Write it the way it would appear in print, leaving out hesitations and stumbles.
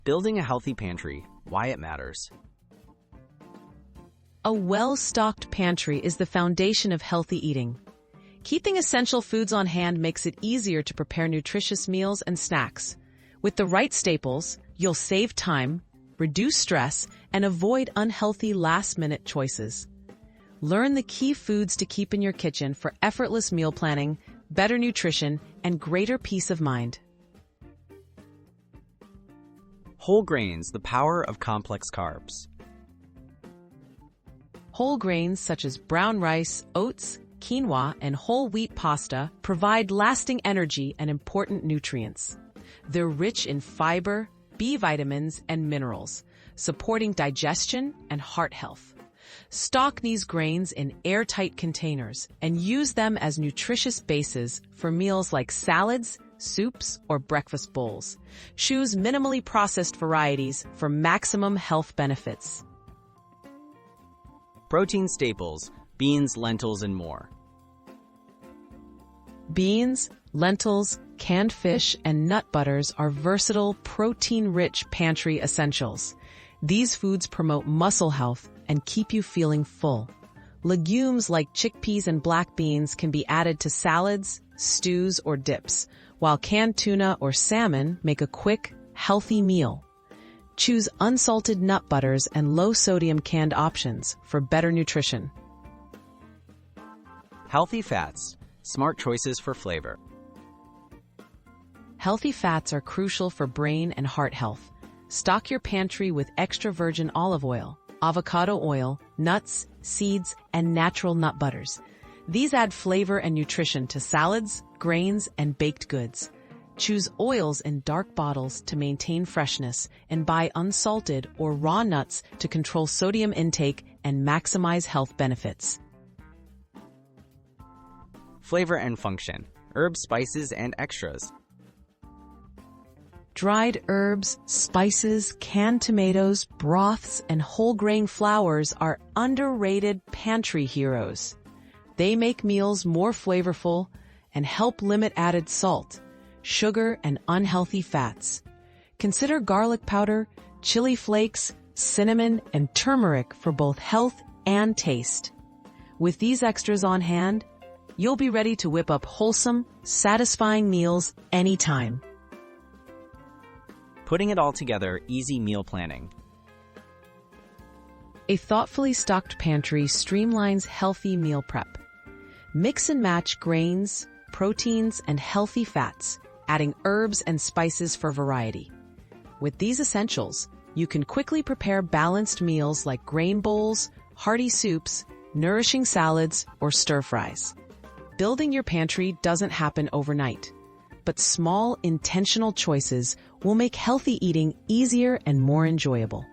Building a healthy pantry, why it matters. A well-stocked pantry is the foundation of healthy eating. Keeping essential foods on hand makes it easier to prepare nutritious meals and snacks. With the right staples, you'll save time, reduce stress, and avoid unhealthy last-minute choices. Learn the key foods to keep in your kitchen for effortless meal planning, better nutrition, and greater peace of mind. Whole grains, the power of complex carbs. Whole grains such as brown rice, oats, quinoa, and whole wheat pasta provide lasting energy and important nutrients. They're rich in fiber, B vitamins, and minerals, supporting digestion and heart health. Stock these grains in airtight containers and use them as nutritious bases for meals like salads, soups, or breakfast bowls. Choose minimally processed varieties for maximum health benefits. Protein staples, beans, lentils, and more. Beans, lentils, canned fish, and nut butters are versatile, protein-rich pantry essentials. These foods promote muscle health and keep you feeling full. Legumes like chickpeas and black beans can be added to salads, stews, or dips, while canned tuna or salmon make a quick, healthy meal. Choose unsalted nut butters and low-sodium canned options for better nutrition. Healthy fats, smart choices for flavor. Healthy fats are crucial for brain and heart health. Stock your pantry with extra virgin olive oil, avocado oil, nuts, seeds, and natural nut butters. These add flavor and nutrition to salads, grains, and baked goods. Choose oils in dark bottles to maintain freshness and buy unsalted or raw nuts to control sodium intake and maximize health benefits. Flavor and function, herbs, spices, and extras. Dried herbs, spices, canned tomatoes, broths, and whole grain flours are underrated pantry heroes. They make meals more flavorful and help limit added salt, sugar, and unhealthy fats. Consider garlic powder, chili flakes, cinnamon, and turmeric for both health and taste. With these extras on hand, you'll be ready to whip up wholesome, satisfying meals anytime. Putting it all together, easy meal planning. A thoughtfully stocked pantry streamlines healthy meal prep. Mix and match grains, proteins, and healthy fats, adding herbs and spices for variety. With these essentials, you can quickly prepare balanced meals like grain bowls, hearty soups, nourishing salads, or stir-fries. Building your pantry doesn't happen overnight, but small, intentional choices will make healthy eating easier and more enjoyable.